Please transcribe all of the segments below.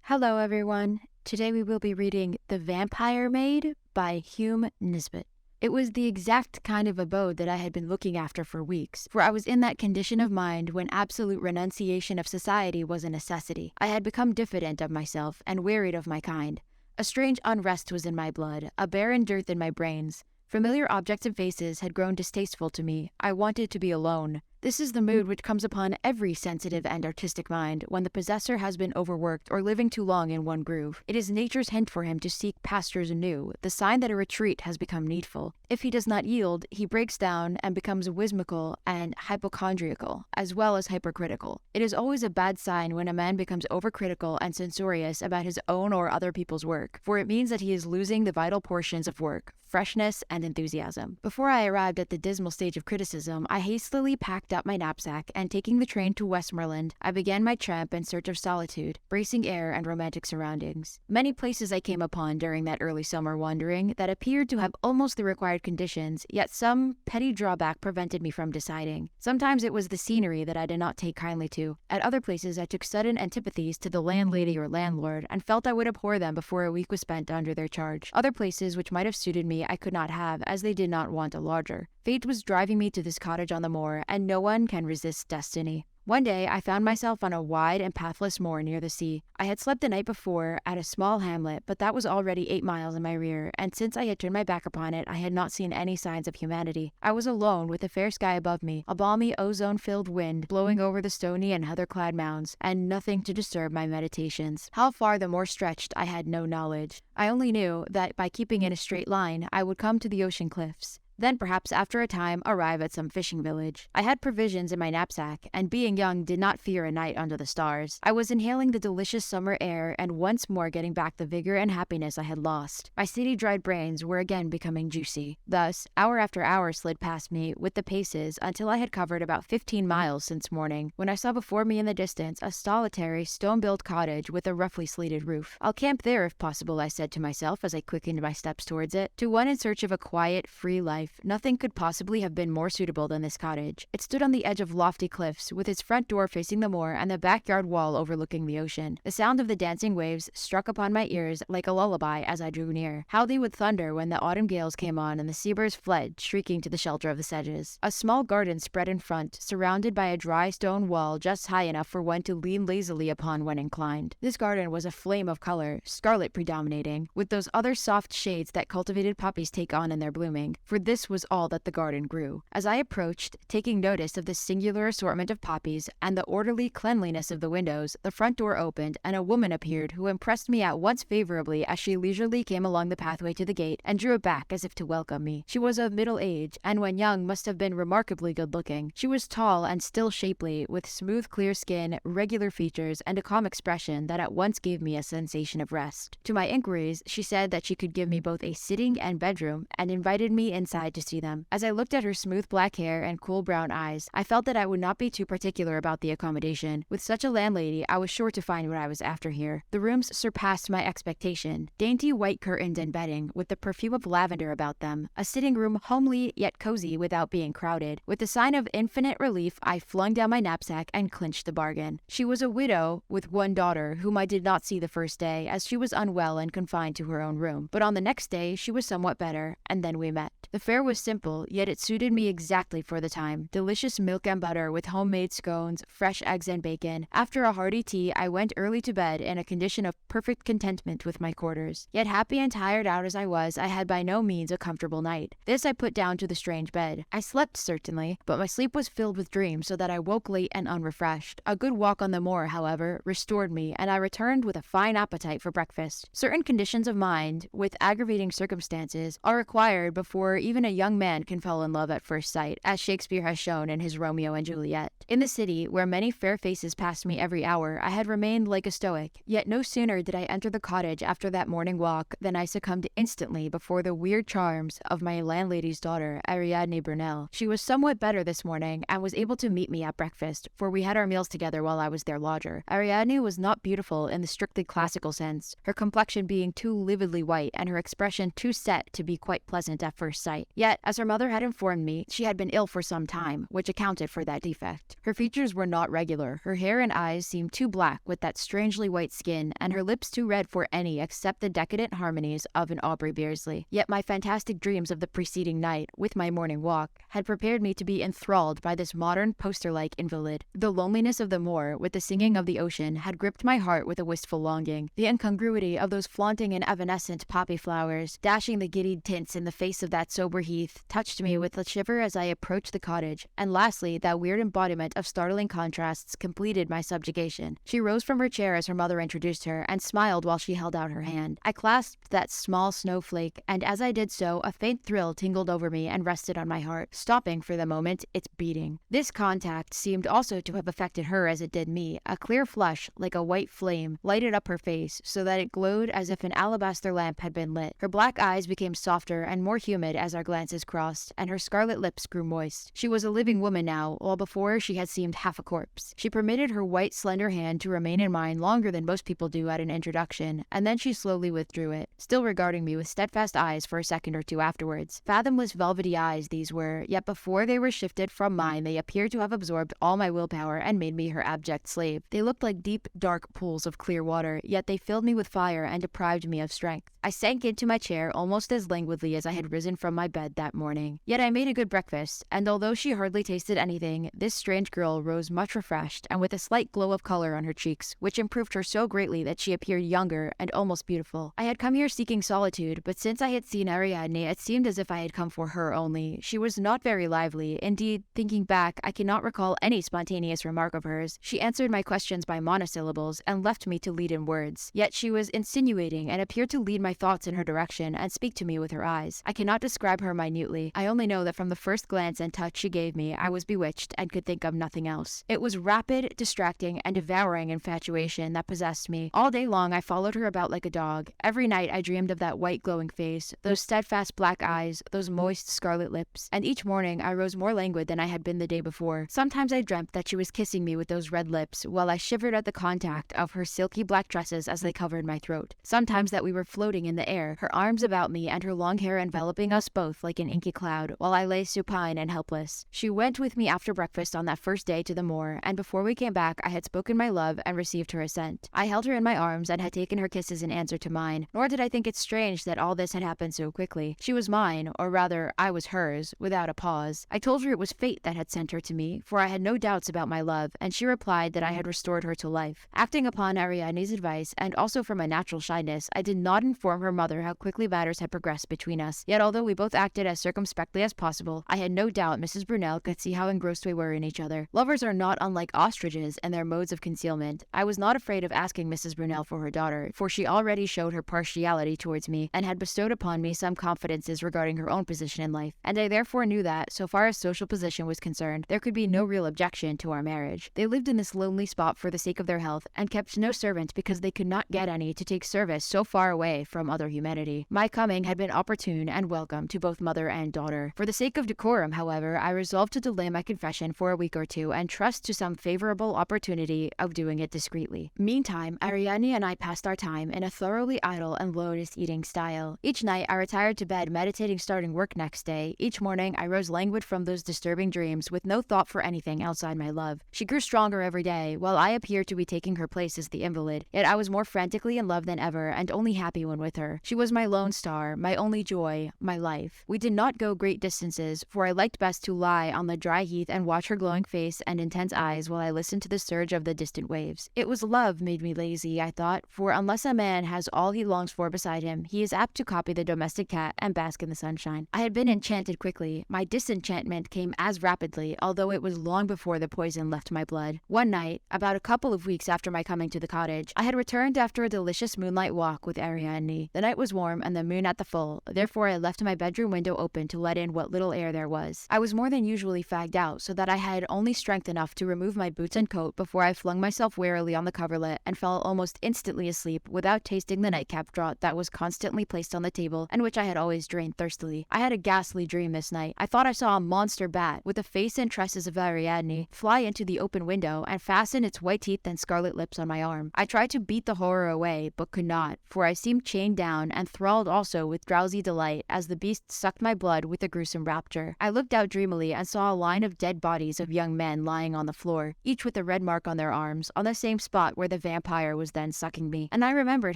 Hello, everyone. Today we will be reading The Vampire Maid by Hume Nisbet. It was the exact kind of abode that I had been looking after for weeks, for I was in that condition of mind when absolute renunciation of society was a necessity. I had become diffident of myself and wearied of my kind. A strange unrest was in my blood, a barren dearth in my brains. Familiar objects and faces had grown distasteful to me. I wanted to be alone. This is the mood which comes upon every sensitive and artistic mind when the possessor has been overworked or living too long in one groove. It is nature's hint for him to seek pastures anew, the sign that a retreat has become needful. If he does not yield, he breaks down and becomes whimsical and hypochondriacal, as well as hypercritical. It is always a bad sign when a man becomes overcritical and censorious about his own or other people's work, for it means that he is losing the vital portions of work, freshness and enthusiasm. Before I arrived at the dismal stage of criticism, I hastily packed up my knapsack, and taking the train to Westmoreland, I began my tramp in search of solitude, bracing air, and romantic surroundings. Many places I came upon during that early summer wandering that appeared to have almost the required conditions, yet some petty drawback prevented me from deciding. Sometimes it was the scenery that I did not take kindly to. At other places I took sudden antipathies to the landlady or landlord, and felt I would abhor them before a week was spent under their charge. Other places which might have suited me I could not have, as they did not want a lodger. Fate was driving me to this cottage on the moor, and no one can resist destiny. One day I found myself on a wide and pathless moor near the sea. I had slept the night before at a small hamlet, but that was already 8 miles in my rear, and since I had turned my back upon it, I had not seen any signs of humanity. I was alone, with a fair sky above me, a balmy ozone-filled wind blowing over the stony and heather-clad mounds, and nothing to disturb my meditations. How far the moor stretched I had no knowledge. I only knew that by keeping in a straight line, I would come to the ocean cliffs. Then perhaps after a time arrive at some fishing village. I had provisions in my knapsack, and being young did not fear a night under the stars. I was inhaling the delicious summer air and once more getting back the vigor and happiness I had lost. My city-dried brains were again becoming juicy. Thus, hour after hour slid past me with the paces until I had covered about 15 miles since morning, when I saw before me in the distance a solitary, stone-built cottage with a roughly slated roof. I'll camp there if possible, I said to myself as I quickened my steps towards it. To one in search of a quiet, free life, nothing could possibly have been more suitable than this cottage. It stood on the edge of lofty cliffs, with its front door facing the moor and the backyard wall overlooking the ocean. The sound of the dancing waves struck upon my ears like a lullaby as I drew near. How they would thunder when the autumn gales came on and the seabirds fled, shrieking to the shelter of the sedges. A small garden spread in front, surrounded by a dry stone wall just high enough for one to lean lazily upon when inclined. This garden was a flame of color, scarlet predominating, with those other soft shades that cultivated poppies take on in their blooming, for this was all that the garden grew. As I approached, taking notice of this singular assortment of poppies and the orderly cleanliness of the windows, the front door opened and a woman appeared who impressed me at once favorably as she leisurely came along the pathway to the gate and drew it back as if to welcome me. She was of middle age, and when young must have been remarkably good-looking. She was tall and still shapely, with smooth clear skin, regular features, and a calm expression that at once gave me a sensation of rest. To my inquiries, she said that she could give me both a sitting and bedroom, and invited me inside to see them. As I looked at her smooth black hair and cool brown eyes, I felt that I would not be too particular about the accommodation. With such a landlady, I was sure to find what I was after here. The rooms surpassed my expectation. Dainty white curtains and bedding, with the perfume of lavender about them. A sitting room homely yet cozy without being crowded. With a sign of infinite relief, I flung down my knapsack and clinched the bargain. She was a widow with one daughter, whom I did not see the first day, as she was unwell and confined to her own room. But on the next day, she was somewhat better, and then we met. The fare was simple, yet it suited me exactly for the time. Delicious milk and butter with homemade scones, fresh eggs and bacon. After a hearty tea, I went early to bed in a condition of perfect contentment with my quarters. Yet happy and tired out as I was, I had by no means a comfortable night. This I put down to the strange bed. I slept certainly, but my sleep was filled with dreams so that I woke late and unrefreshed. A good walk on the moor, however, restored me, and I returned with a fine appetite for breakfast. Certain conditions of mind, with aggravating circumstances, are required before even a young man can fall in love at first sight, as Shakespeare has shown in his Romeo and Juliet. In the city, where many fair faces passed me every hour, I had remained like a stoic. Yet no sooner did I enter the cottage after that morning walk than I succumbed instantly before the weird charms of my landlady's daughter, Ariadne Burnell. She was somewhat better this morning, and was able to meet me at breakfast, for we had our meals together while I was their lodger. Ariadne was not beautiful in the strictly classical sense, her complexion being too lividly white, and her expression too set to be quite pleasant at first sight. Yet, as her mother had informed me, she had been ill for some time, which accounted for that defect. Her features were not regular. Her hair and eyes seemed too black with that strangely white skin, and her lips too red for any except the decadent harmonies of an Aubrey Beardsley. Yet my fantastic dreams of the preceding night, with my morning walk, had prepared me to be enthralled by this modern, poster-like invalid. The loneliness of the moor, with the singing of the ocean, had gripped my heart with a wistful longing. The incongruity of those flaunting and evanescent poppy flowers, dashing the giddy tints in the face of that sober heath, touched me with a shiver as I approached the cottage. And lastly, that weird embodiment of startling contrasts completed my subjugation. She rose from her chair as her mother introduced her, and smiled while she held out her hand. I clasped that small snowflake, and as I did so, a faint thrill tingled over me and rested on my heart, stopping for the moment its beating. This contact seemed also to have affected her as it did me. A clear flush, like a white flame, lighted up her face, so that it glowed as if an alabaster lamp had been lit. Her black eyes became softer and more humid as our glances crossed, and her scarlet lips grew moist. She was a living woman now, while before she had seemed half a corpse. She permitted her white, slender hand to remain in mine longer than most people do at an introduction, and then she slowly withdrew it, still regarding me with steadfast eyes for a second or two afterwards. Fathomless velvety eyes these were, yet before they were shifted from mine they appeared to have absorbed all my willpower and made me her abject slave. They looked like deep, dark pools of clear water, yet they filled me with fire and deprived me of strength. I sank into my chair almost as languidly as I had risen from my bed that morning. Yet I made a good breakfast, and although she hardly tasted anything, this strange girl rose much refreshed and with a slight glow of color on her cheeks, which improved her so greatly that she appeared younger and almost beautiful. I had come here seeking solitude, but since I had seen Ariadne, it seemed as if I had come for her only. She was not very lively. Indeed, thinking back, I cannot recall any spontaneous remark of hers. She answered my questions by monosyllables and left me to lead in words. Yet she was insinuating and appeared to lead my thoughts in her direction and speak to me with her eyes. I cannot describe her minutely. I only know that from the first glance and touch she gave me, I was bewitched and could think of nothing else. It was rapid, distracting, and devouring infatuation that possessed me. All day long I followed her about like a dog. Every night I dreamed of that white glowing face, those steadfast black eyes, those moist scarlet lips, and each morning I rose more languid than I had been the day before. Sometimes I dreamt that she was kissing me with those red lips, while I shivered at the contact of her silky black tresses as they covered my throat. Sometimes that we were floating in the air, her arms about me and her long hair enveloping us both like an inky cloud, while I lay supine and helpless. She went with me after breakfast on that first day to the moor, and before we came back I had spoken my love and received her assent. I held her in my arms and had taken her kisses in answer to mine, nor did I think it strange that all this had happened so quickly. She was mine, or rather, I was hers, without a pause. I told her it was fate that had sent her to me, for I had no doubts about my love, and she replied that I had restored her to life. Acting upon Ariadne's advice, and also from a natural shyness, I did not inform her mother how quickly matters had progressed between us. Yet although we both acted as circumspectly as possible, I had no doubt Mrs. Brunel could see how engrossed we were in each other. Lovers are not unlike ostriches in their modes of concealment. I was not afraid of asking Mrs. Brunel for her daughter, for she already showed her partiality towards me, and had bestowed upon me some confidences regarding her own position in life, and I therefore knew that, so far as social position was concerned, there could be no real objection to our marriage. They lived in this lonely spot for the sake of their health, and kept no servant because they could not get any to take service so far away from other humanity. My coming had been opportune and welcome to both mother and daughter. For the sake of decorum, however, I resolved to delay my confession for a week or two, and trust to some favorable opportunity of doing it discreetly. Meantime, Ariadne and I passed our time in a thoroughly idle and lotus-eating style. Each night I retired to bed meditating starting work next day. Each morning I rose languid from those disturbing dreams with no thought for anything outside my love. She grew stronger every day, while I appeared to be taking her place as the invalid. Yet I was more frantically in love than ever, and only happy when with her. She was my lone star, my only joy, my life. We did not go great distances, for I liked best to lie on the dry heath and watch her glowing face and intense eyes while I listened to the surge of the distant waves. It was love made me lazy, I thought, for unless a man has all he longs for beside him, he is apt to copy the domestic cat and bask in the sunshine. I had been enchanted quickly. My disenchantment came as rapidly, although it was long before the poison left my blood. One night, about a couple of weeks after my coming to the cottage, I had returned after a delicious moonlight walk with Ariadne. The night was warm and the moon at the full, therefore I left my bedroom window open to let in what little air there was. I was more than usually fagged out, so that I had only strength enough to remove my boots and coat before I flung myself wearily on the coverlet and fell almost instantly asleep without tasting the nightcap draught that was constantly placed on the table and which I had always drained thirstily. I had a ghastly dream this night. I thought I saw a monster bat, with the face and tresses of Ariadne, fly into the open window and fasten its white teeth and scarlet lips on my arm. I tried to beat the horror away, but could not, for I seemed chained down and thralled also with drowsy delight as the beast sucked my blood with a gruesome rapture. I looked out dreamily and saw a line of dead bodies of young men lying on the floor, each with a red mark on their arms, on the same spot where the vampire was then sucking me. And I remembered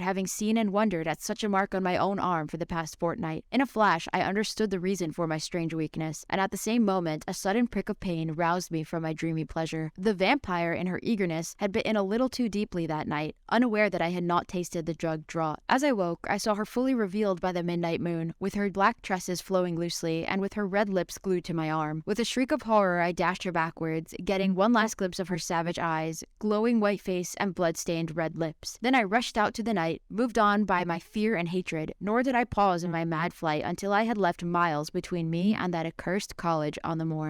having seen and wondered at such a mark on my own arm for the past fortnight. In a flash, I understood the reason for my strange weakness, and at the same moment, a sudden prick of pain roused me from my dreamy pleasure. The vampire, in her eagerness, had bitten a little too deeply that night, unaware that I had not tasted the drug draught. As I woke, I saw her fully revealed by the midnight moon, with her black tresses flowing loosely, and with her red lips glued to my arm. With a shriek of horror, I dashed her backwards, getting one last glimpse of her savage eyes, glowing white face, and blood-stained red lips. Then I rushed out to the night, moved on by my fear and hatred, nor did I pause in my mad flight until I had left miles between me and that accursed college on the moor.